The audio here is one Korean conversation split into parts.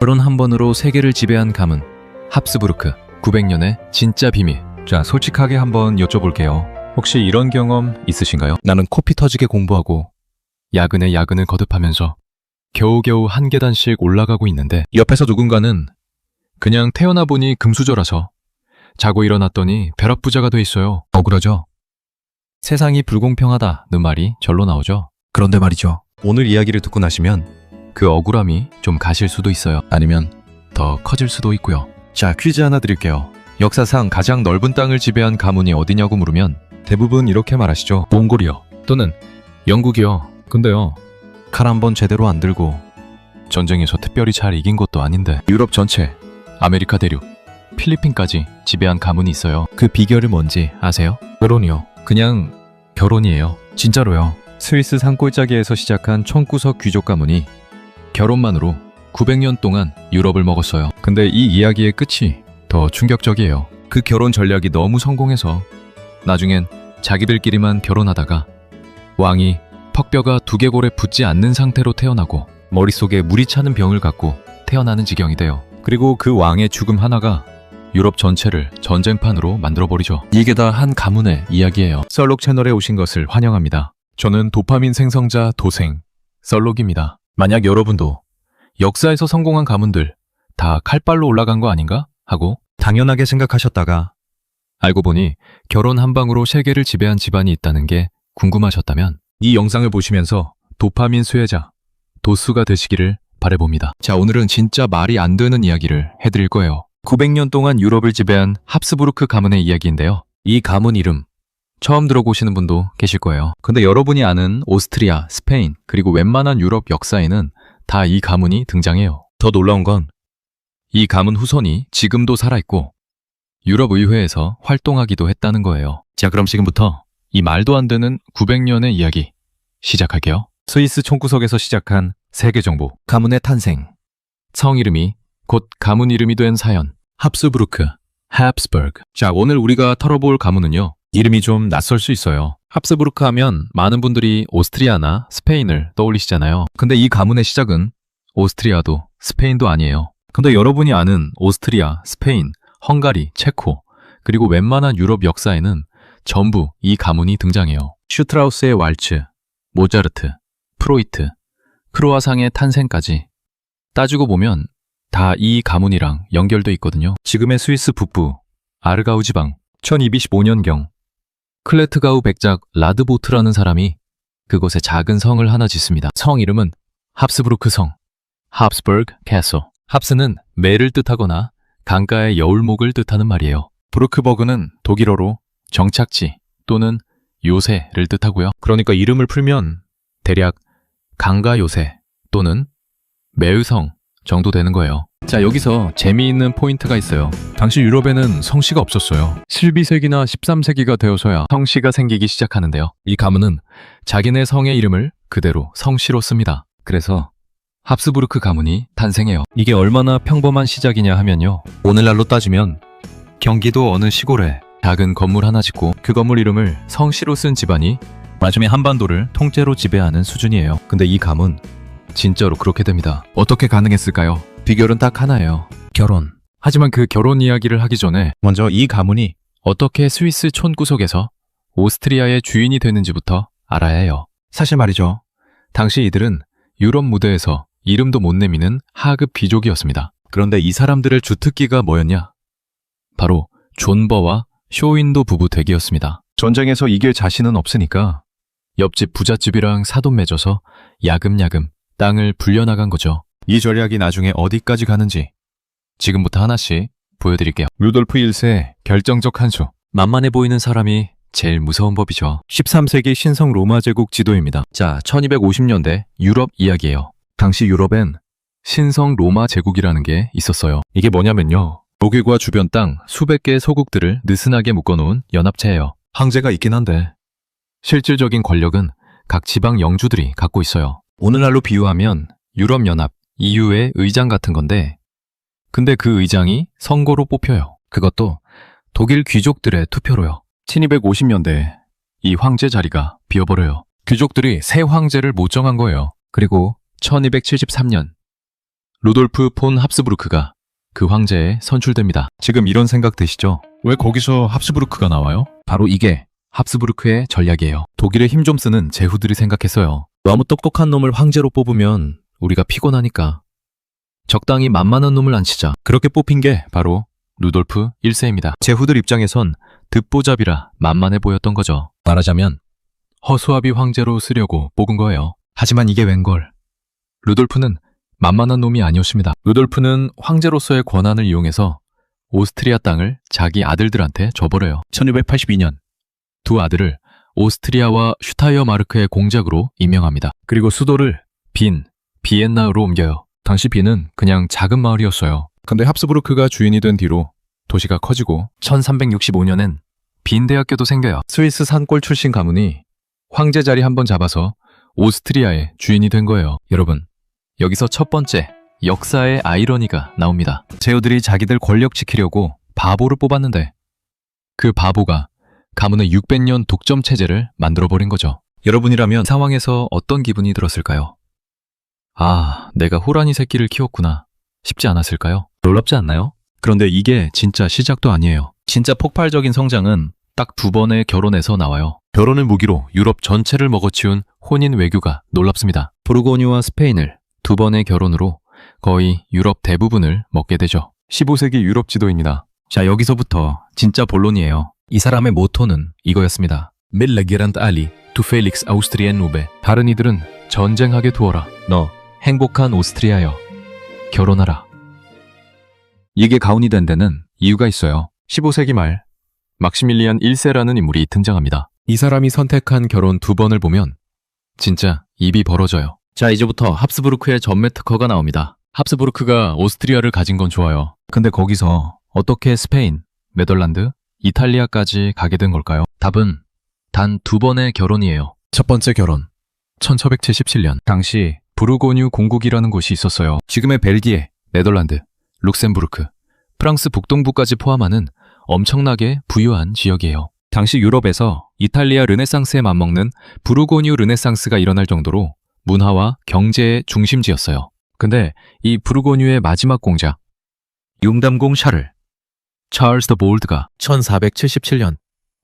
결혼 한 번으로 세계를 지배한 가문 합스부르크 900년의 진짜 비밀. 자, 솔직하게 한번 여쭤볼게요. 혹시 이런 경험 있으신가요? 나는 코피 터지게 공부하고 야근에 야근을 거듭하면서 겨우겨우 한 계단씩 올라가고 있는데 옆에서 누군가는 그냥 태어나 보니 금수저라서 자고 일어났더니 벼락부자가 돼 있어요. 억울하죠? 세상이 불공평하다는 말이 절로 나오죠. 그런데 말이죠. 오늘 이야기를 듣고 나시면 그 억울함이 좀 가실 수도 있어요. 아니면 더 커질 수도 있고요. 자, 퀴즈 하나 드릴게요. 역사상 가장 넓은 땅을 지배한 가문이 어디냐고 물으면 대부분 이렇게 말하시죠. 몽골이요. 또는 영국이요. 근데요, 칼 한 번 제대로 안 들고 전쟁에서 특별히 잘 이긴 것도 아닌데 유럽 전체, 아메리카 대륙, 필리핀까지 지배한 가문이 있어요. 그 비결이 뭔지 아세요? 결혼이요. 그냥 결혼이에요. 진짜로요. 스위스 산골짜기에서 시작한 총구석 귀족 가문이 결혼만으로 900년 동안 유럽을 먹었어요. 근데 이 이야기의 끝이 더 충격적이에요. 그 결혼 전략이 너무 성공해서 나중엔 자기들끼리만 결혼하다가 왕이 턱뼈가 두개골에 붙지 않는 상태로 태어나고 머릿속에 물이 차는 병을 갖고 태어나는 지경이 돼요. 그리고 그 왕의 죽음 하나가 유럽 전체를 전쟁판으로 만들어버리죠. 이게 다 한 가문의 이야기예요. 썰록 채널에 오신 것을 환영합니다. 저는 도파민 생성자 도생 썰록입니다. 만약 여러분도 역사에서 성공한 가문들 다 칼발로 올라간 거 아닌가 하고 당연하게 생각하셨다가 알고 보니 결혼 한 방으로 세계를 지배한 집안이 있다는 게 궁금하셨다면 이 영상을 보시면서 도파민 수혜자 도수가 되시기를 바라봅니다. 자, 오늘은 진짜 말이 안 되는 이야기를 해드릴 거예요. 900년 동안 유럽을 지배한 합스부르크 가문의 이야기인데요. 이 가문 이름 처음 들어보시는 분도 계실 거예요. 근데 여러분이 아는 오스트리아, 스페인, 그리고 웬만한 유럽 역사에는 다 이 가문이 등장해요. 더 놀라운 건 이 가문 후손이 지금도 살아있고 유럽 의회에서 활동하기도 했다는 거예요. 자, 그럼 지금부터 이 말도 안 되는 900년의 이야기 시작할게요. 스위스 총구석에서 시작한 세계 정보, 가문의 탄생, 성 이름이 곧 가문 이름이 된 사연, 합스부르크, 합스버그. 자, 오늘 우리가 털어볼 가문은요, 이름이 좀 낯설 수 있어요. 합스부르크 하면 많은 분들이 오스트리아나 스페인을 떠올리시잖아요. 근데 이 가문의 시작은 오스트리아도 스페인도 아니에요. 근데 여러분이 아는 오스트리아, 스페인, 헝가리, 체코, 그리고 웬만한 유럽 역사에는 전부 이 가문이 등장해요. 슈트라우스의 왈츠, 모차르트, 프로이트, 크로아상의 탄생까지 따지고 보면 다 이 가문이랑 연결돼 있거든요. 지금의 스위스 북부 아르가우 지방 1225년경 클레트가우 백작 라드보트라는 사람이 그곳에 작은 성을 하나 짓습니다. 성 이름은 합스부르크 성, 합스버그 캐슬. 합스는 매를 뜻하거나 강가의 여울목을 뜻하는 말이에요. 브루크버그는 독일어로 정착지 또는 요새를 뜻하고요. 그러니까 이름을 풀면 대략 강가 요새 또는 매의성 정도 되는 거예요. 자, 여기서 재미있는 포인트가 있어요. 당시 유럽에는 성씨가 없었어요. 12세기나 13세기가 되어서야 성씨가 생기기 시작하는데요. 이 가문은 자기네 성의 이름을 그대로 성씨로 씁니다. 그래서 합스부르크 가문이 탄생해요. 이게 얼마나 평범한 시작이냐 하면요, 오늘날로 따지면 경기도 어느 시골에 작은 건물 하나 짓고 그 건물 이름을 성씨로 쓴 집안이 나중에 한반도를 통째로 지배하는 수준이에요. 근데 이 가문 진짜로 그렇게 됩니다. 어떻게 가능했을까요? 비결은 딱 하나예요. 결혼. 하지만 그 결혼 이야기를 하기 전에 먼저 이 가문이 어떻게 스위스 촌구석에서 오스트리아의 주인이 되는지부터 알아야 해요. 사실 말이죠, 당시 이들은 유럽 무대에서 이름도 못 내미는 하급 귀족이었습니다. 그런데 이 사람들의 주특기가 뭐였냐? 바로 존버와 쇼윈도 부부 댁이었습니다. 전쟁에서 이길 자신은 없으니까 옆집 부잣집이랑 사돈 맺어서 야금야금 땅을 불려나간 거죠. 이 전략이 나중에 어디까지 가는지 지금부터 하나씩 보여드릴게요. 루돌프 1세 결정적 한 수. 만만해 보이는 사람이 제일 무서운 법이죠. 13세기 신성 로마 제국 지도입니다. 자, 1250년대 유럽 이야기예요. 당시 유럽엔 신성 로마 제국이라는 게 있었어요. 이게 뭐냐면요, 독일과 주변 땅 수백 개의 소국들을 느슨하게 묶어놓은 연합체예요. 황제가 있긴 한데 실질적인 권력은 각 지방 영주들이 갖고 있어요. 오늘날로 비유하면 유럽연합, EU의 의장 같은 건데, 근데 그 의장이 선거로 뽑혀요. 그것도 독일 귀족들의 투표로요. 1250년대에 이 황제 자리가 비어버려요. 귀족들이 새 황제를 못 정한 거예요. 그리고 1273년 루돌프 폰 합스부르크가 그 황제에 선출됩니다. 지금 이런 생각 드시죠? 왜 거기서 합스부르크가 나와요? 바로 이게 합스부르크의 전략이에요. 독일에 힘 좀 쓰는 제후들이 생각했어요. 너무 똑똑한 놈을 황제로 뽑으면 우리가 피곤하니까 적당히 만만한 놈을 앉히자. 그렇게 뽑힌 게 바로 루돌프 1세입니다. 제후들 입장에선 듣보잡이라 만만해 보였던 거죠. 말하자면 허수아비 황제로 쓰려고 뽑은 거예요. 하지만 이게 웬걸. 루돌프는 만만한 놈이 아니었습니다. 루돌프는 황제로서의 권한을 이용해서 오스트리아 땅을 자기 아들들한테 줘버려요. 1282년 두 아들을 오스트리아와 슈타이어마르크의 공작으로 임명합니다. 그리고 수도를 비엔나로 옮겨요. 당시 빈은 그냥 작은 마을이었어요. 근데 합스부르크가 주인이 된 뒤로 도시가 커지고 1365년엔 빈 대학교도 생겨요. 스위스 산골 출신 가문이 황제 자리 한번 잡아서 오스트리아의 주인이 된 거예요. 여러분, 여기서 첫 번째 역사의 아이러니가 나옵니다. 제후들이 자기들 권력 지키려고 바보를 뽑았는데 그 바보가 가문의 600년 독점 체제를 만들어버린 거죠. 여러분이라면 상황에서 어떤 기분이 들었을까요? 아, 내가 호랑이 새끼를 키웠구나 싶지 않았을까요? 놀랍지 않나요? 그런데 이게 진짜 시작도 아니에요. 진짜 폭발적인 성장은 딱 2번의 결혼에서 나와요. 결혼을 무기로 유럽 전체를 먹어치운 혼인 외교가 놀랍습니다. 부르고뉴와 스페인을 2번의 결혼으로 거의 유럽 대부분을 먹게 되죠. 15세기 유럽 지도입니다. 자, 여기서부터 진짜 본론이에요. 이 사람의 모토는 이거였습니다. Mille Grand Ali to Felix Austrien Nube. 다른 이들은 전쟁하게 두어라. 너 행복한 오스트리아여. 결혼하라. 이게 가훈이 된 데는 이유가 있어요. 15세기 말 막시밀리안 1세라는 인물이 등장합니다. 이 사람이 선택한 결혼 2번을 보면 진짜 입이 벌어져요. 자, 이제부터 합스부르크의 전매 특허가 나옵니다. 합스부르크가 오스트리아를 가진 건 좋아요. 근데 거기서 어떻게 스페인, 네덜란드, 이탈리아까지 가게 된 걸까요? 답은 단 2번의 결혼이에요. 첫 번째 결혼, 1777년. 당시 부르고뉴 공국이라는 곳이 있었어요. 지금의 벨기에, 네덜란드, 룩셈부르크, 프랑스 북동부까지 포함하는 엄청나게 부유한 지역이에요. 당시 유럽에서 이탈리아 르네상스에 맞먹는 부르고뉴 르네상스가 일어날 정도로 문화와 경제의 중심지였어요. 근데 이 부르고뉴의 마지막 공작, 융담공 찰스 더 볼드가 1477년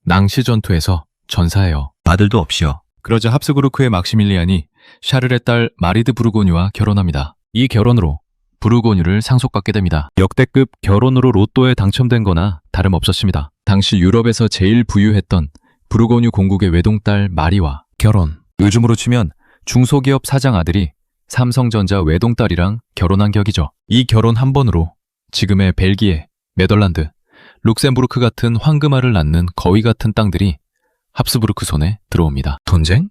낭시 전투에서 전사해요. 아들도 없이요. 그러자 합스부르크의 막시밀리안이 샤를의 딸 마리드 부르고뉴와 결혼합니다. 이 결혼으로 부르고뉴를 상속받게 됩니다. 역대급 결혼으로 로또에 당첨된 거나 다름없었습니다. 당시 유럽에서 제일 부유했던 부르고뉴 공국의 외동딸 마리와 결혼. 요즘으로 치면 중소기업 사장 아들이 삼성전자 외동딸이랑 결혼한 격이죠. 이 결혼 한 번으로 지금의 벨기에, 네덜란드, 룩셈부르크 같은 황금알을 낳는 거위 같은 땅들이 합스부르크 손에 들어옵니다. 전쟁?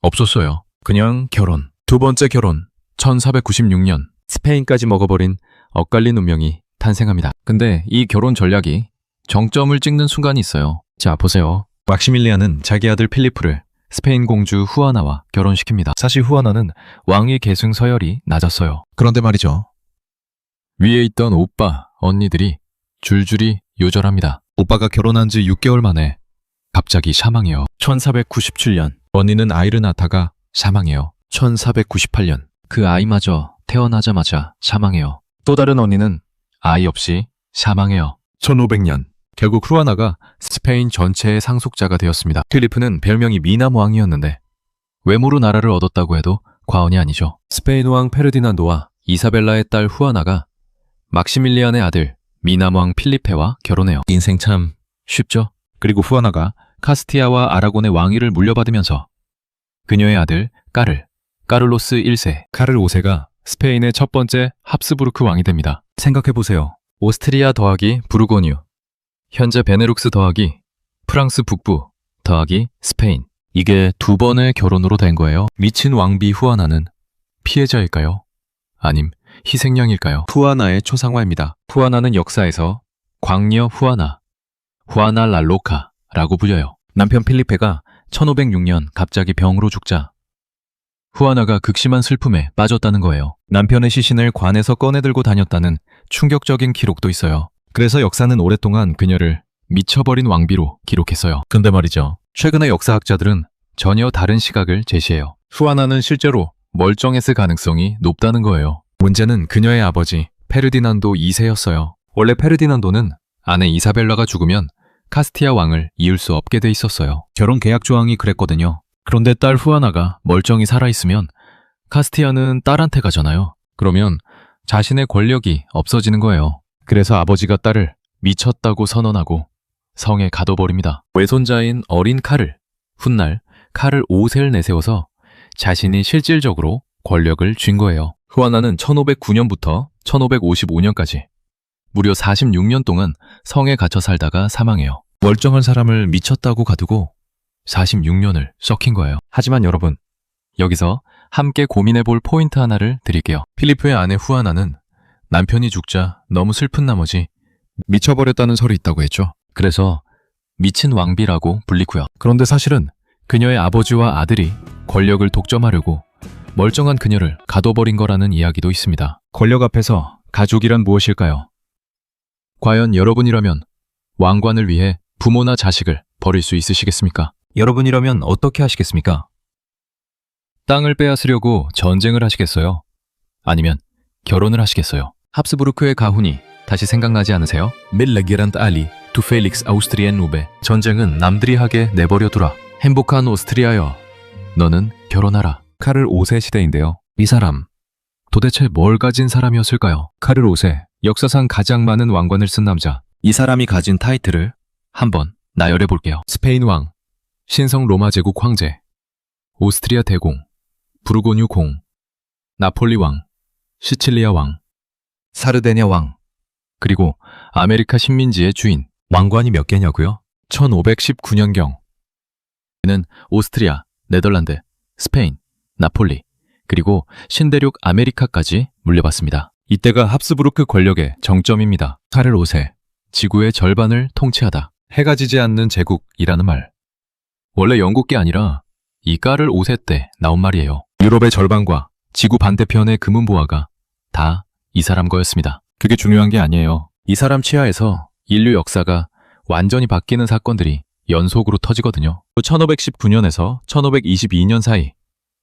없었어요. 그냥 결혼. 2번째 결혼. 1496년 스페인까지 먹어버린 엇갈린 운명이 탄생합니다. 근데 이 결혼 전략이 정점을 찍는 순간이 있어요. 자, 보세요. 막시밀리안은 자기 아들 필리프를 스페인 공주 후아나와 결혼시킵니다. 사실 후아나는 왕위 계승 서열이 낮았어요. 그런데 말이죠. 위에 있던 오빠, 언니들이 줄줄이 요절합니다. 오빠가 결혼한 지 6개월 만에 갑자기 사망해요. 1497년 언니는 아이를 낳다가 사망해요. 1498년 그 아이마저 태어나자마자 사망해요. 또 다른 언니는 아이 없이 사망해요. 1500년 결국 후아나가 스페인 전체의 상속자가 되었습니다. 필리프는 별명이 미남 왕이었는데 외모로 나라를 얻었다고 해도 과언이 아니죠. 스페인 왕 페르디난도와 이사벨라의 딸 후아나가 막시밀리안의 아들 미남 왕 필리페와 결혼해요. 인생 참 쉽죠? 그리고 후아나가 카스티아와 아라곤의 왕위를 물려받으면서 그녀의 아들 까를로스 1세, 카를 5세가 스페인의 첫 번째 합스부르크 왕이 됩니다. 생각해보세요. 오스트리아 더하기 부르고뉴, 현재 베네룩스 더하기 프랑스 북부 더하기 스페인. 이게 2번의 결혼으로 된 거예요. 미친 왕비 후아나는 피해자일까요? 아님 희생양일까요? 후아나의 초상화입니다. 후아나는 역사에서 광녀 후아나, 후아나 랄로카라고 불려요. 남편 필리페가 1506년 갑자기 병으로 죽자 후아나가 극심한 슬픔에 빠졌다는 거예요. 남편의 시신을 관에서 꺼내들고 다녔다는 충격적인 기록도 있어요. 그래서 역사는 오랫동안 그녀를 미쳐버린 왕비로 기록했어요. 근데 말이죠. 최근의 역사학자들은 전혀 다른 시각을 제시해요. 후아나는 실제로 멀쩡했을 가능성이 높다는 거예요. 문제는 그녀의 아버지 페르디난도 2세였어요. 원래 페르디난도는 아내 이사벨라가 죽으면 카스티아 왕을 이을 수 없게 돼 있었어요. 결혼 계약 조항이 그랬거든요. 그런데 딸 후아나가 멀쩡히 살아있으면 카스티아는 딸한테 가잖아요. 그러면 자신의 권력이 없어지는 거예요. 그래서 아버지가 딸을 미쳤다고 선언하고 성에 가둬버립니다. 외손자인 어린 칼을 훗날 칼을 5세를 내세워서 자신이 실질적으로 권력을 쥔 거예요. 후아나는 1509년부터 1555년까지 무려 46년 동안 성에 갇혀 살다가 사망해요. 멀쩡한 사람을 미쳤다고 가두고 46년을 썩힌 거예요. 하지만 여러분, 여기서 함께 고민해볼 포인트 하나를 드릴게요. 필리프의 아내 후아나는 남편이 죽자 너무 슬픈 나머지 미쳐버렸다는 설이 있다고 했죠. 그래서 미친 왕비라고 불리고요. 그런데 사실은 그녀의 아버지와 아들이 권력을 독점하려고 멀쩡한 그녀를 가둬버린 거라는 이야기도 있습니다. 권력 앞에서 가족이란 무엇일까요? 과연 여러분이라면 왕관을 위해 부모나 자식을 버릴 수 있으시겠습니까? 여러분이라면 어떻게 하시겠습니까? 땅을 빼앗으려고 전쟁을 하시겠어요? 아니면 결혼을 하시겠어요? 합스부르크의 가훈이 다시 생각나지 않으세요? 밀레기란트 알리 투 펠릭스 아우스트리엔 누베. 전쟁은 남들이 하게 내버려 두라. 행복한 오스트리아여, 너는 결혼하라. 카를 5세 시대인데요. 이 사람 도대체 뭘 가진 사람이었을까요? 카를 5세, 역사상 가장 많은 왕관을 쓴 남자. 이 사람이 가진 타이틀을 한번 나열해 볼게요. 스페인 왕, 신성 로마 제국 황제, 오스트리아 대공, 부르고뉴 공, 나폴리 왕, 시칠리아 왕, 사르데냐 왕, 그리고 아메리카 식민지의 주인. 왕관이 몇 개냐고요? 1519년경. 그는 오스트리아, 네덜란드, 스페인, 나폴리, 그리고 신대륙 아메리카까지 물려받습니다. 이때가 합스부르크 권력의 정점입니다. 카를 5세, 지구의 절반을 통치하다. 해가 지지 않는 제국이라는 말. 원래 영국 게 아니라 이 카를 5세 때 나온 말이에요. 유럽의 절반과 지구 반대편의 금은보화가 다 이 사람 거였습니다. 그게 중요한 게 아니에요. 이 사람 치하에서 인류 역사가 완전히 바뀌는 사건들이 연속으로 터지거든요. 1519년에서 1522년 사이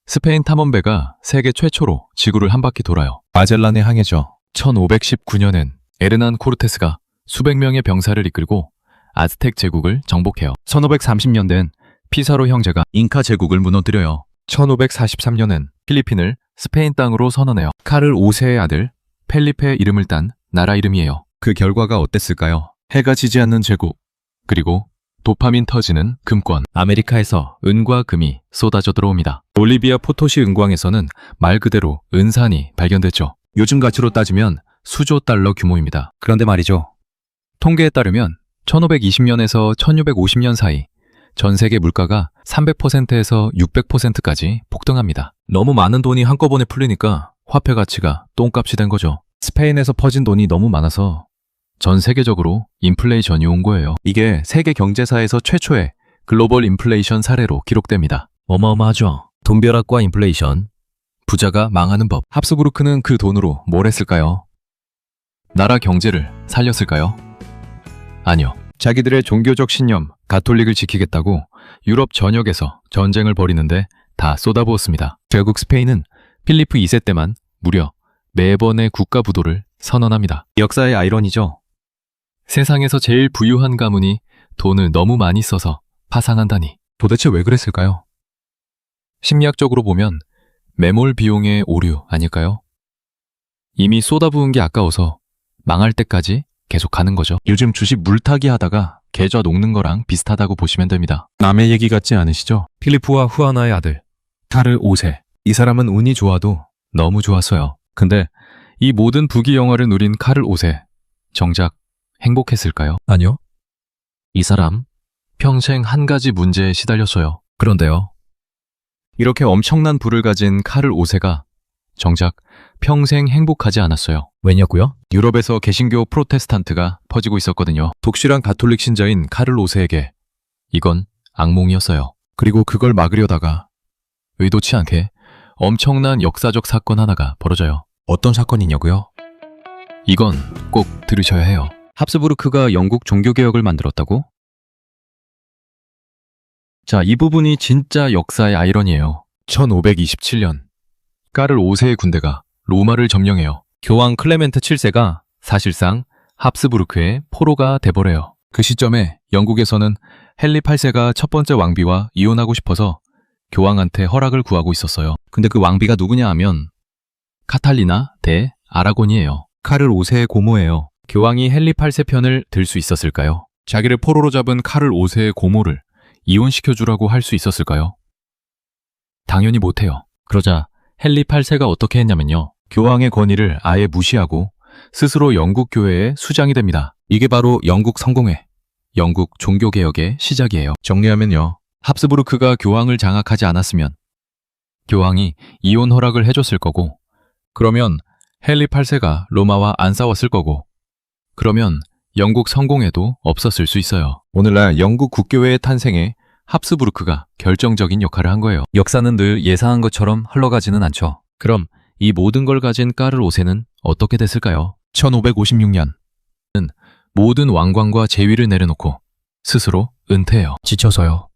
스페인 탐험배가 세계 최초로 지구를 한 바퀴 돌아요. 마젤란의 항해죠. 1519년엔 에르난 코르테스가 수백 명의 병사를 이끌고 아즈텍 제국을 정복해요. 1530년대엔 피사로 형제가 잉카 제국을 무너뜨려요. 1543년엔 필리핀을 스페인 땅으로 선언해요. 카를 5세의 아들 펠리페의 이름을 딴 나라 이름이에요. 그 결과가 어땠을까요? 해가 지지 않는 제국, 그리고 도파민 터지는 금권. 아메리카에서 은과 금이 쏟아져 들어옵니다. 볼리비아 포토시 은광에서는 말 그대로 은산이 발견됐죠. 요즘 가치로 따지면 수조 달러 규모입니다. 그런데 말이죠. 통계에 따르면 1520년에서 1650년 사이 전 세계 물가가 300%에서 600%까지 폭등합니다. 너무 많은 돈이 한꺼번에 풀리니까 화폐 가치가 똥값이 된 거죠. 스페인에서 퍼진 돈이 너무 많아서 전 세계적으로 인플레이션이 온 거예요. 이게 세계 경제사에서 최초의 글로벌 인플레이션 사례로 기록됩니다. 어마어마하죠. 돈벼락과 인플레이션, 부자가 망하는 법. 합스부르크는 그 돈으로 뭘 했을까요? 나라 경제를 살렸을까요? 아니요. 자기들의 종교적 신념, 가톨릭을 지키겠다고 유럽 전역에서 전쟁을 벌이는데 다 쏟아부었습니다. 결국 스페인은 필리프 2세 때만 무려 4번의 국가 부도를 선언합니다. 역사의 아이러니죠. 세상에서 제일 부유한 가문이 돈을 너무 많이 써서 파산한다니. 도대체 왜 그랬을까요? 심리학적으로 보면 매몰 비용의 오류 아닐까요? 이미 쏟아부은 게 아까워서 망할 때까지 계속 가는 거죠. 요즘 주식 물타기 하다가 계좌 녹는 거랑 비슷하다고 보시면 됩니다. 남의 얘기 같지 않으시죠? 필리프와 후아나의 아들 카를 5세. 이 사람은 운이 좋아도 너무 좋았어요. 근데 이 모든 부귀 영화를 누린 카를 5세, 정작 행복했을까요? 아니요. 이 사람 평생 한 가지 문제에 시달렸어요. 그런데요, 이렇게 엄청난 부를 가진 카를 5세가 정작 평생 행복하지 않았어요. 왜냐고요? 유럽에서 개신교 프로테스탄트가 퍼지고 있었거든요. 독실한 가톨릭 신자인 카를 5세에게 이건 악몽이었어요. 그리고 그걸 막으려다가 의도치 않게 엄청난 역사적 사건 하나가 벌어져요. 어떤 사건이냐고요? 이건 꼭 들으셔야 해요. 합스부르크가 영국 종교개혁을 만들었다고? 자, 이 부분이 진짜 역사의 아이러니예요. 1527년 카를 5세의 군대가 로마를 점령해요. 교황 클레멘트 7세가 사실상 합스부르크의 포로가 돼버려요. 그 시점에 영국에서는 헨리 8세가 첫 번째 왕비와 이혼하고 싶어서 교황한테 허락을 구하고 있었어요. 근데 그 왕비가 누구냐 하면 카탈리나 대 아라곤이에요. 카를 5세의 고모예요. 교황이 헨리 8세 편을 들 수 있었을까요? 자기를 포로로 잡은 카를 5세의 고모를 이혼시켜주라고 할 수 있었을까요? 당연히 못해요. 그러자 헨리 8세가 어떻게 했냐면요. 교황의 권위를 아예 무시하고 스스로 영국 교회의 수장이 됩니다. 이게 바로 영국 성공회, 영국 종교개혁의 시작이에요. 정리하면요. 합스부르크가 교황을 장악하지 않았으면 교황이 이혼 허락을 해줬을 거고, 그러면 헨리 8세가 로마와 안 싸웠을 거고, 그러면 영국 성공회도 없었을 수 있어요. 오늘날 영국 국교회의 탄생에 합스부르크가 결정적인 역할을 한 거예요. 역사는 늘 예상한 것처럼 흘러가지는 않죠. 그럼 이 모든 걸 가진 까를 5세는 어떻게 됐을까요? 1556년은 모든 왕관과 제위를 내려놓고 스스로 은퇴해요. 지쳐서요.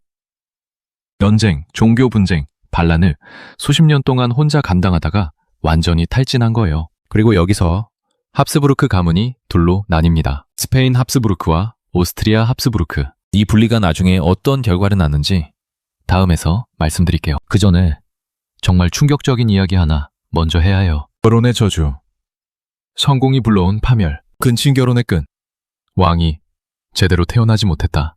연쟁, 종교 분쟁, 반란을 수십 년 동안 혼자 감당하다가 완전히 탈진한 거예요. 그리고 여기서 합스부르크 가문이 둘로 나뉩니다. 스페인 합스부르크와 오스트리아 합스부르크. 이 분리가 나중에 어떤 결과를 낳는지 다음에서 말씀드릴게요. 그 전에 정말 충격적인 이야기 하나 먼저 해야 해요. 결혼의 저주, 성공이 불러온 파멸, 근친 결혼의 끈, 왕이 제대로 태어나지 못했다.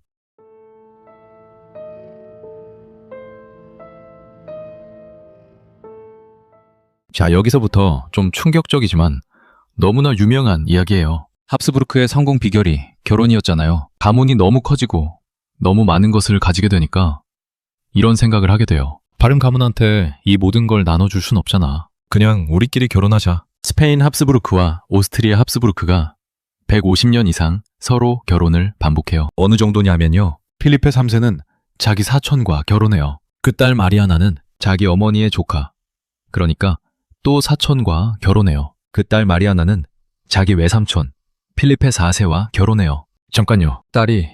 자, 여기서부터 좀 충격적이지만 너무나 유명한 이야기예요. 합스부르크의 성공 비결이 결혼이었잖아요. 가문이 너무 커지고 너무 많은 것을 가지게 되니까 이런 생각을 하게 돼요. 다른 가문한테 이 모든 걸 나눠줄 순 없잖아. 그냥 우리끼리 결혼하자. 스페인 합스부르크와 오스트리아 합스부르크가 150년 이상 서로 결혼을 반복해요. 어느 정도냐면요. 필리페 3세는 자기 사촌과 결혼해요. 그 딸 마리아나는 자기 어머니의 조카, 그러니까 또 사촌과 결혼해요. 그 딸 마리아나는 자기 외삼촌 필리페 4세와 결혼해요. 잠깐요. 딸이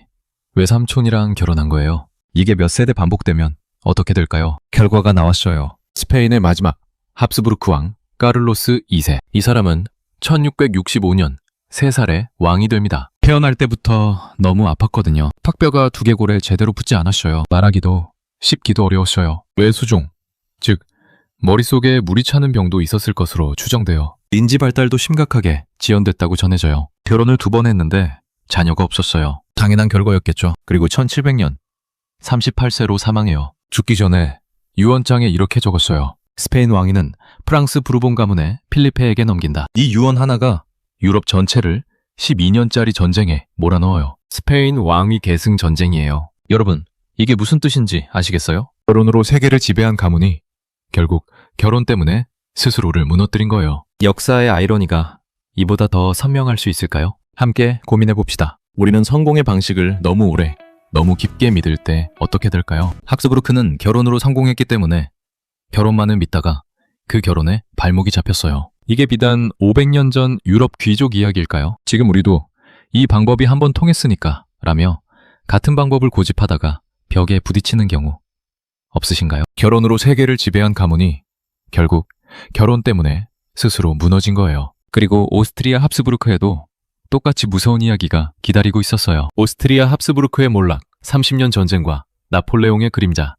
외삼촌이랑 결혼한 거예요. 이게 몇 세대 반복되면 어떻게 될까요? 결과가 나왔어요. 스페인의 마지막 합스부르크 왕 까를로스 2세. 이 사람은 1665년 3살에 왕이 됩니다. 태어날 때부터 너무 아팠거든요. 턱뼈가 두개골에 제대로 붙지 않았어요. 말하기도 씹기도 어려웠어요. 뇌수종, 즉 머릿속에 물이 차는 병도 있었을 것으로 추정돼요. 인지 발달도 심각하게 지연됐다고 전해져요. 결혼을 2번 했는데 자녀가 없었어요. 당연한 결과였겠죠. 그리고 1700년 38세로 사망해요. 죽기 전에 유언장에 이렇게 적었어요. 스페인 왕위는 프랑스 부르본 가문의 필리페에게 넘긴다. 이 유언 하나가 유럽 전체를 12년짜리 전쟁에 몰아넣어요. 스페인 왕위 계승 전쟁이에요. 여러분, 이게 무슨 뜻인지 아시겠어요? 결혼으로 세계를 지배한 가문이 결국 결혼 때문에 스스로를 무너뜨린 거예요. 역사의 아이러니가 이보다 더 선명할 수 있을까요? 함께 고민해 봅시다. 우리는 성공의 방식을 너무 오래, 너무 깊게 믿을 때 어떻게 될까요? 합스부르크는 결혼으로 성공했기 때문에 결혼만을 믿다가 그 결혼에 발목이 잡혔어요. 이게 비단 500년 전 유럽 귀족 이야기일까요? 지금 우리도 이 방법이 한번 통했으니까 라며 같은 방법을 고집하다가 벽에 부딪히는 경우 없으신가요? 결혼으로 세계를 지배한 가문이 결국 결혼 때문에 스스로 무너진 거예요. 그리고 오스트리아 합스부르크에도 똑같이 무서운 이야기가 기다리고 있었어요. 오스트리아 합스부르크의 몰락, 30년 전쟁과 나폴레옹의 그림자.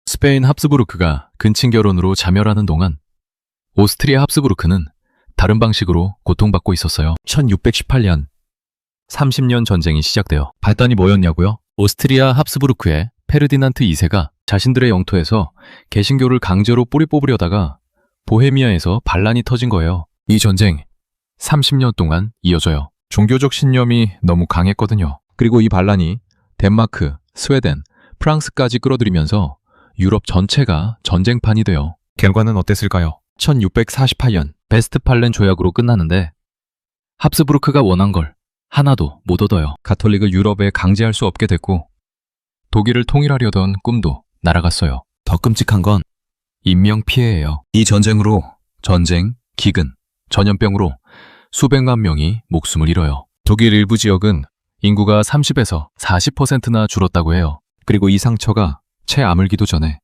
스페인 합스부르크가 근친 결혼으로 자멸하는 동안 오스트리아 합스부르크는 다른 방식으로 고통받고 있었어요. 1618년 30년 전쟁이 시작되어 발단이 뭐였냐고요? 오스트리아 합스부르크의 페르디난트 2세가 자신들의 영토에서 개신교를 강제로 뿌리 뽑으려다가 보헤미아에서 반란이 터진 거예요. 이 전쟁 30년 동안 이어져요. 종교적 신념이 너무 강했거든요. 그리고 이 반란이 덴마크, 스웨덴, 프랑스까지 끌어들이면서 유럽 전체가 전쟁판이 돼요. 결과는 어땠을까요? 1648년 베스트팔렌 조약으로 끝나는데 합스부르크가 원한 걸 하나도 못 얻어요. 가톨릭을 유럽에 강제할 수 없게 됐고 독일을 통일하려던 꿈도 날아갔어요. 더 끔찍한 건 인명피해예요. 이 전쟁으로 전쟁, 기근, 전염병으로 수백만 명이 목숨을 잃어요. 독일 일부 지역은 인구가 30에서 40%나 줄었다고 해요. 그리고 이 상처가 채 아물기도 전에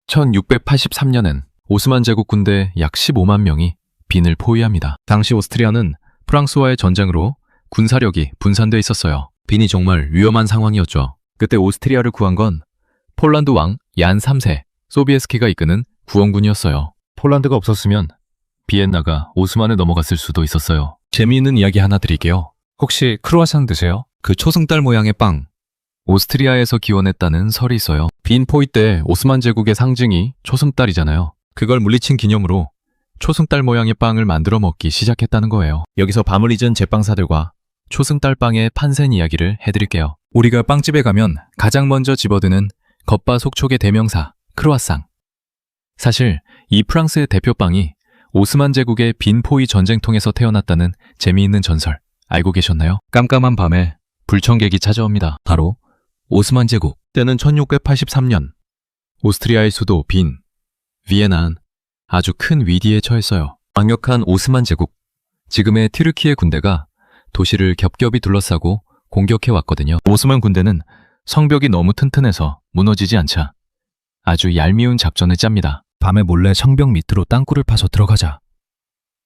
1683년엔 오스만 제국 군대 약 15만 명이 빈을 포위합니다. 당시 오스트리아는 프랑스와의 전쟁으로 군사력이 분산돼 있었어요. 빈이 정말 위험한 상황이었죠. 그때 오스트리아를 구한 건 폴란드 왕 얀 3세 소비에스키가 이끄는 구원군이었어요. 폴란드가 없었으면 비엔나가 오스만을 넘어갔을 수도 있었어요. 재미있는 이야기 하나 드릴게요. 혹시 크루아상 드세요? 그 초승달 모양의 빵. 오스트리아에서 기원했다는 설이 있어요. 빈 포위 때 오스만 제국의 상징이 초승달이잖아요. 그걸 물리친 기념으로 초승달 모양의 빵을 만들어 먹기 시작했다는 거예요. 여기서 밤을 잊은 제빵사들과 초승달 빵의 판센 이야기를 해드릴게요. 우리가 빵집에 가면 가장 먼저 집어드는 겉바속촉의 대명사 크루아상. 사실 이 프랑스의 대표빵이 오스만 제국의 빈 포위 전쟁통에서 태어났다는 재미있는 전설 알고 계셨나요? 깜깜한 밤에 불청객이 찾아옵니다. 바로 오스만 제국. 때는 1683년 오스트리아의 수도 빈, 비엔나는 아주 큰 위기에 처했어요. 강력한 오스만 제국, 지금의 튀르키예 군대가 도시를 겹겹이 둘러싸고 공격해 왔거든요. 오스만 군대는 성벽이 너무 튼튼해서 무너지지 않자 아주 얄미운 작전을 짭니다. 밤에 몰래 성벽 밑으로 땅굴을 파서 들어가자.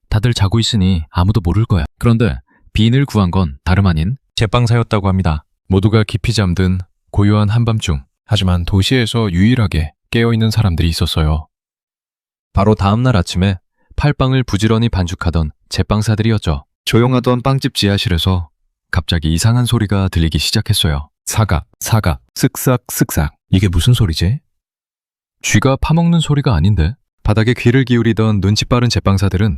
다들 자고 있으니 아무도 모를 거야. 그런데 빈을 구한 건 다름 아닌 제빵사였다고 합니다. 모두가 깊이 잠든 고요한 한밤중, 하지만 도시에서 유일하게 깨어있는 사람들이 있었어요. 바로 다음날 아침에 팔빵을 부지런히 반죽하던 제빵사들이었죠. 조용하던 빵집 지하실에서 갑자기 이상한 소리가 들리기 시작했어요. 사각, 사각, 쓱싹, 쓱싹. 이게 무슨 소리지? 쥐가 파먹는 소리가 아닌데? 바닥에 귀를 기울이던 눈치 빠른 제빵사들은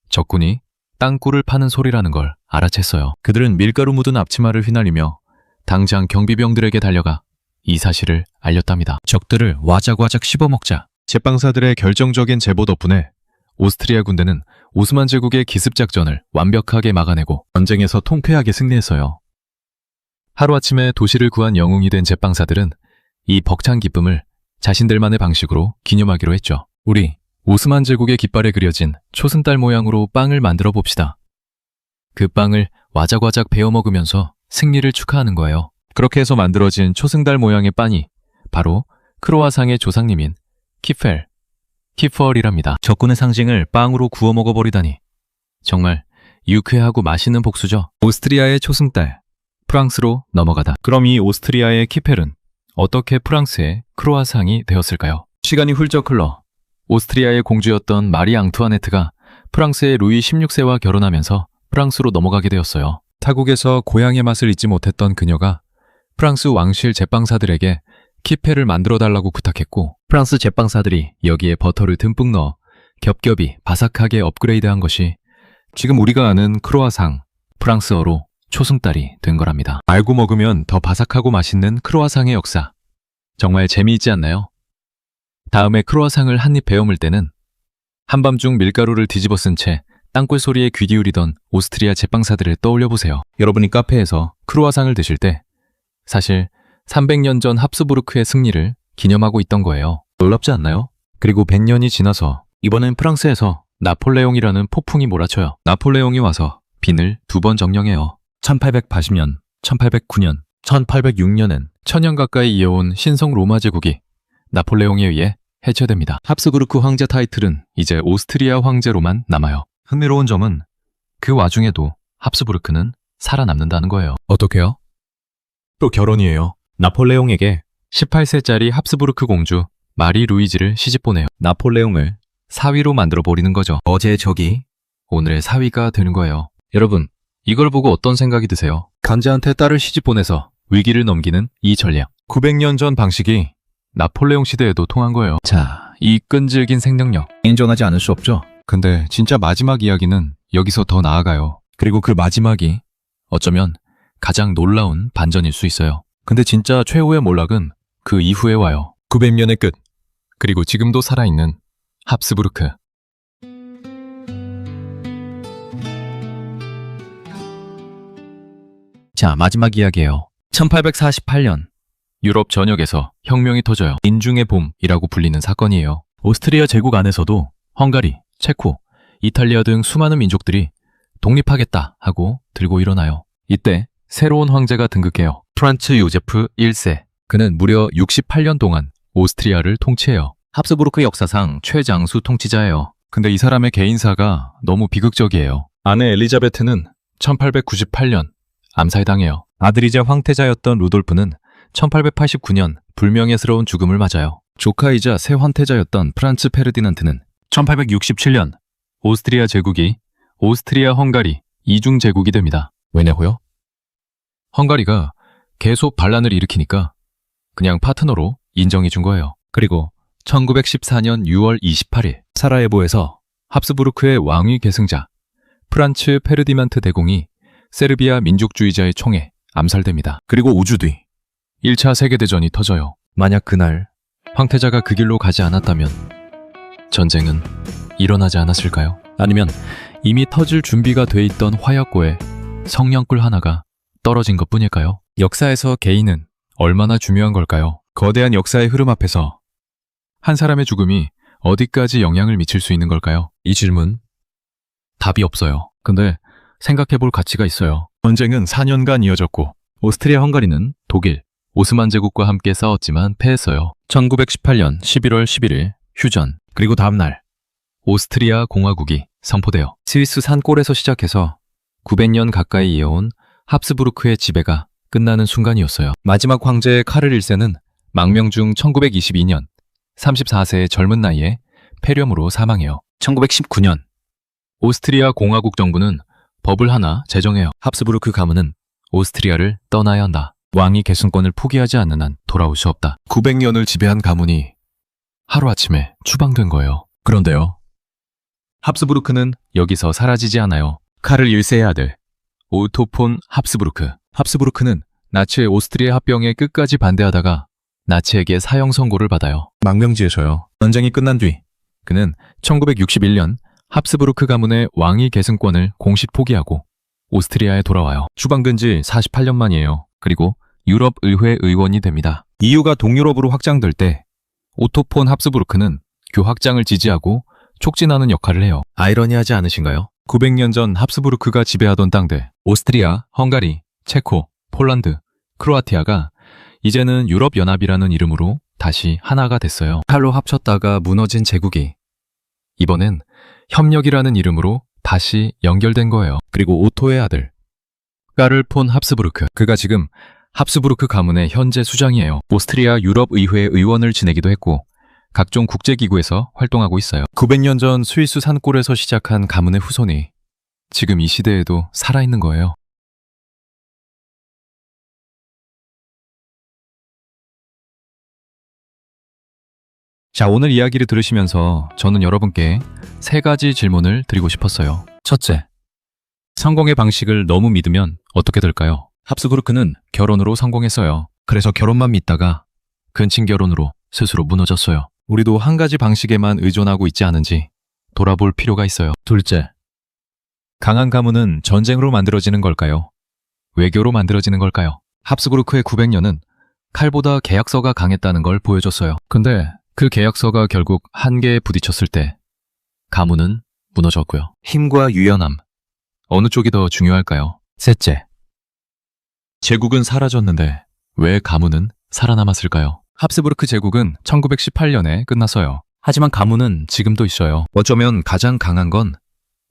적군이 땅굴을 파는 소리라는 걸 알아챘어요. 그들은 밀가루 묻은 앞치마를 휘날리며 당장 경비병들에게 달려가 이 사실을 알렸답니다. 적들을 와작와작 씹어먹자. 제빵사들의 결정적인 제보 덕분에 오스트리아 군대는 오스만 제국의 기습작전을 완벽하게 막아내고 전쟁에서 통쾌하게 승리했어요. 하루아침에 도시를 구한 영웅이 된 제빵사들은 이 벅찬 기쁨을 자신들만의 방식으로 기념하기로 했죠. 우리 오스만 제국의 깃발에 그려진 초승달 모양으로 빵을 만들어 봅시다. 그 빵을 와작와작 베어 먹으면서 승리를 축하하는 거예요. 그렇게 해서 만들어진 초승달 모양의 빵이 바로 크로아상의 조상님인 키펠이랍니다. 적군의 상징을 빵으로 구워 먹어버리다니 정말 유쾌하고 맛있는 복수죠. 오스트리아의 초승달, 프랑스로 넘어가다. 그럼 이 오스트리아의 키펠은 어떻게 프랑스의 크로아상이 되었을까요? 시간이 훌쩍 흘러 오스트리아의 공주였던 마리 앙투아네트가 프랑스의 루이 16세와 결혼하면서 프랑스로 넘어가게 되었어요. 타국에서 고향의 맛을 잊지 못했던 그녀가 프랑스 왕실 제빵사들에게 키펠을 만들어달라고 부탁했고 프랑스 제빵사들이 여기에 버터를 듬뿍 넣어 겹겹이 바삭하게 업그레이드한 것이 지금 우리가 아는 크로아상, 프랑스어로 초승달이 된 거랍니다. 알고 먹으면 더 바삭하고 맛있는 크로아상의 역사. 정말 재미있지 않나요? 다음에 크로아상을 한 입 베어물 때는 한밤중 밀가루를 뒤집어 쓴 채 땅굴 소리에 귀 기울이던 오스트리아 제빵사들을 떠올려 보세요. 여러분이 카페에서 크로아상을 드실 때 사실 300년 전 합스부르크의 승리를 기념하고 있던 거예요. 놀랍지 않나요? 그리고 100년이 지나서 이번엔 프랑스에서 나폴레옹이라는 폭풍이 몰아쳐요. 나폴레옹이 와서 빈을 2번 점령해요. 1880년, 1809년, 1806년엔 천년 가까이 이어온 신성 로마 제국이 나폴레옹에 의해 해체됩니다. 합스부르크 황제 타이틀은 이제 오스트리아 황제로만 남아요. 흥미로운 점은 그 와중에도 합스부르크는 살아남는다는 거예요. 어떻게요? 또 결혼이에요. 나폴레옹에게 18세짜리 합스부르크 공주 마리 루이지를 시집보내요. 나폴레옹을 사위로 만들어 버리는 거죠. 어제의 적이 오늘의 사위가 되는 거예요. 여러분, 이걸 보고 어떤 생각이 드세요? 간제한테 딸을 시집보내서 위기를 넘기는 이 전략. 900년 전 방식이 나폴레옹 시대에도 통한 거예요. 자, 이 끈질긴 생명력 인정하지 않을 수 없죠? 근데 진짜 마지막 이야기는 여기서 더 나아가요. 그리고 그 마지막이 어쩌면 가장 놀라운 반전일 수 있어요. 근데 진짜 최후의 몰락은 그 이후에 와요. 900년의 끝. 그리고 지금도 살아있는 합스부르크. 자, 마지막 이야기예요. 1848년 유럽 전역에서 혁명이 터져요. 인중의 봄이라고 불리는 사건이에요. 오스트리아 제국 안에서도 헝가리, 체코, 이탈리아 등 수많은 민족들이 독립하겠다 하고 들고 일어나요. 이때 새로운 황제가 등극해요. 프란츠 요제프 1세. 그는 무려 68년 동안 오스트리아를 통치해요. 합스부르크 역사상 최장수 통치자예요. 근데 이 사람의 개인사가 너무 비극적이에요. 아내 엘리자베트는 1898년 암살에 당해요. 아들이자 황태자였던 루돌프는 1889년 불명예스러운 죽음을 맞아요. 조카이자 새 황태자였던 프란츠 페르디난트는 1867년 오스트리아 제국이 오스트리아 헝가리 이중 제국이 됩니다. 왜냐고요? 헝가리가 계속 반란을 일으키니까 그냥 파트너로 인정해 준 거예요. 그리고 1914년 6월 28일 사라예보에서 합스부르크의 왕위 계승자 프란츠 페르디난트 대공이 세르비아 민족주의자의 총에 암살됩니다. 그리고 5주 뒤 1차 세계대전이 터져요. 만약 그날 황태자가 그 길로 가지 않았다면 전쟁은 일어나지 않았을까요? 아니면 이미 터질 준비가 돼 있던 화약고에 성냥불 하나가 떨어진 것뿐일까요? 역사에서 개인은 얼마나 중요한 걸까요? 거대한 역사의 흐름 앞에서 한 사람의 죽음이 어디까지 영향을 미칠 수 있는 걸까요? 이 질문 답이 없어요. 근데 생각해볼 가치가 있어요. 전쟁은 4년간 이어졌고 오스트리아 헝가리는 독일, 오스만 제국과 함께 싸웠지만 패했어요. 1918년 11월 11일 휴전, 그리고 다음 날 오스트리아 공화국이 선포돼요. 스위스 산골에서 시작해서 900년 가까이 이어온 합스부르크의 지배가 끝나는 순간이었어요. 마지막 황제 카를 1세는 망명 중 1922년 34세의 젊은 나이에 폐렴으로 사망해요. 1919년 오스트리아 공화국 정부는 법을 하나 제정해요. 합스부르크 가문은 오스트리아를 떠나야 한다. 왕위 계승권을 포기하지 않는 한 돌아올 수 없다. 900년을 지배한 가문이 하루아침에 추방된 거예요. 그런데요, 합스부르크는 여기서 사라지지 않아요. 카를 1세의 아들 오토 폰 합스부르크. 합스부르크는 나치의 오스트리아 합병에 끝까지 반대하다가 나치에게 사형 선고를 받아요. 망명지에서요. 전쟁이 끝난 뒤 그는 1961년 합스부르크 가문의 왕위 계승권을 공식 포기하고 오스트리아에 돌아와요. 추방된 지 48년 만이에요. 그리고 유럽 의회 의원이 됩니다. EU가 동유럽으로 확장될 때 오토 폰 합스부르크는 교확장을 지지하고 촉진하는 역할을 해요. 아이러니하지 않으신가요? 900년 전 합스부르크가 지배하던 땅들 오스트리아, 헝가리, 체코, 폴란드, 크로아티아가 이제는 유럽연합이라는 이름으로 다시 하나가 됐어요. 칼로 합쳤다가 무너진 제국이 이번엔 협력이라는 이름으로 다시 연결된 거예요. 그리고 오토의 아들 까를 폰 합스부르크, 그가 지금 합스부르크 가문의 현재 수장이에요. 오스트리아 유럽의회 의원을 지내기도 했고 각종 국제기구에서 활동하고 있어요. 900년 전 스위스 산골에서 시작한 가문의 후손이 지금 이 시대에도 살아있는 거예요. 자, 오늘 이야기를 들으시면서 저는 여러분께 3가지 질문을 드리고 싶었어요. 첫째, 성공의 방식을 너무 믿으면 어떻게 될까요? 합스부르크는 결혼으로 성공했어요. 그래서 결혼만 믿다가 근친 결혼으로 스스로 무너졌어요. 우리도 한 가지 방식에만 의존하고 있지 않은지 돌아볼 필요가 있어요. 둘째, 강한 가문은 전쟁으로 만들어지는 걸까요? 외교로 만들어지는 걸까요? 합스부르크의 900년은 칼보다 계약서가 강했다는 걸 보여줬어요. 근데 그 계약서가 결국 한계에 부딪혔을 때 가문은 무너졌고요. 힘과 유연함, 어느 쪽이 더 중요할까요? 셋째, 제국은 사라졌는데 왜 가문은 살아남았을까요? 합스부르크 제국은 1918년에 끝났어요. 하지만 가문은 지금도 있어요. 어쩌면 가장 강한 건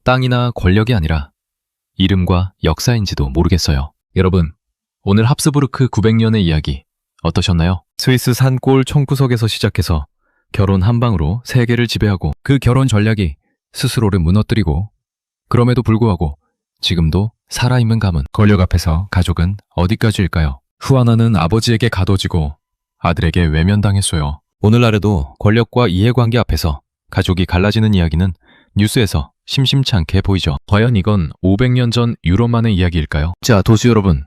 땅이나 권력이 아니라 이름과 역사인지도 모르겠어요. 여러분, 오늘 합스부르크 900년의 이야기 어떠셨나요? 스위스 산골 총구석에서 시작해서 결혼 한 방으로 세계를 지배하고 그 결혼 전략이 스스로를 무너뜨리고 그럼에도 불구하고 지금도 살아있는 가문, 권력 앞에서 가족은 어디까지일까요? 후아나는 아버지에게 가둬지고 아들에게 외면당했어요. 오늘날에도 권력과 이해관계 앞에서 가족이 갈라지는 이야기는 뉴스에서 심심치 않게 보이죠. 과연 이건 500년 전 유럽만의 이야기일까요? 자, 도시 여러분,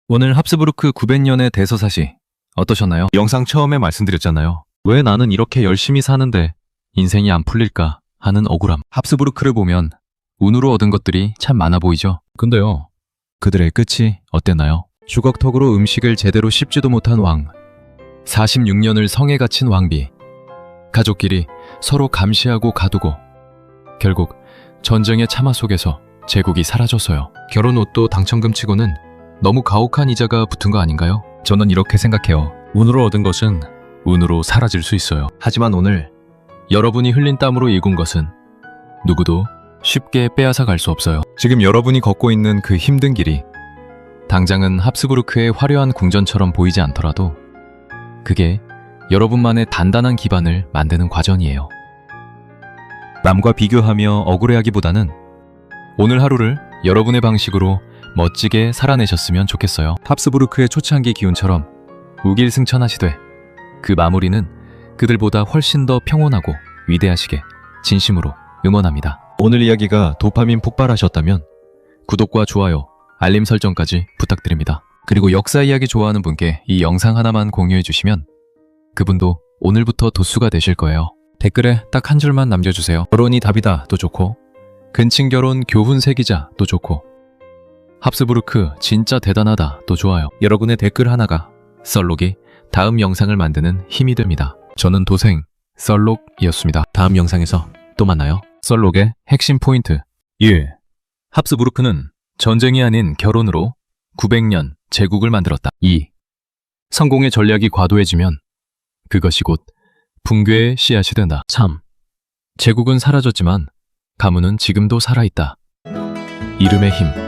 오늘 합스부르크 900년의 대서사시 어떠셨나요? 영상 처음에 말씀드렸잖아요. 왜 나는 이렇게 열심히 사는데 인생이 안 풀릴까 하는 억울함. 합스부르크를 보면 운으로 얻은 것들이 참 많아 보이죠? 근데요, 그들의 끝이 어땠나요? 주걱턱으로 음식을 제대로 씹지도 못한 왕, 46년을 성에 갇힌 왕비, 가족끼리 서로 감시하고 가두고 결국 전쟁의 참화 속에서 제국이 사라졌어요. 결혼 옷도 당첨금 치고는 너무 가혹한 이자가 붙은 거 아닌가요? 저는 이렇게 생각해요. 운으로 얻은 것은 운으로 사라질 수 있어요. 하지만 오늘 여러분이 흘린 땀으로 이룬 것은 누구도 쉽게 빼앗아 갈 수 없어요. 지금 여러분이 걷고 있는 그 힘든 길이 당장은 합스부르크의 화려한 궁전처럼 보이지 않더라도 그게 여러분만의 단단한 기반을 만드는 과정이에요. 남과 비교하며 억울해하기보다는 오늘 하루를 여러분의 방식으로 멋지게 살아내셨으면 좋겠어요. 합스부르크의 초창기 기운처럼 우길승천하시되 그 마무리는 그들보다 훨씬 더 평온하고 위대하시게 진심으로 응원합니다. 오늘 이야기가 도파민 폭발하셨다면 구독과 좋아요, 알림 설정까지 부탁드립니다. 그리고 역사 이야기 좋아하는 분께 이 영상 하나만 공유해 주시면 그분도 오늘부터 도수가 되실 거예요. 댓글에 딱 한 줄만 남겨주세요. 결혼이 답이다 도 좋고 근친 결혼 교훈 새기자 도 좋고 합스부르크 진짜 대단하다 도 좋아요. 여러분의 댓글 하나가 썰록이 다음 영상을 만드는 힘이 됩니다. 저는 도생 썰록이었습니다. 다음 영상에서 또 만나요. 썰록의 핵심 포인트 1. 합스부르크는 전쟁이 아닌 결혼으로 900년 제국을 만들었다. 2. 성공의 전략이 과도해지면 그것이 곧 붕괴의 씨앗이 된다. 3. 제국은 사라졌지만 가문은 지금도 살아있다. 이름의 힘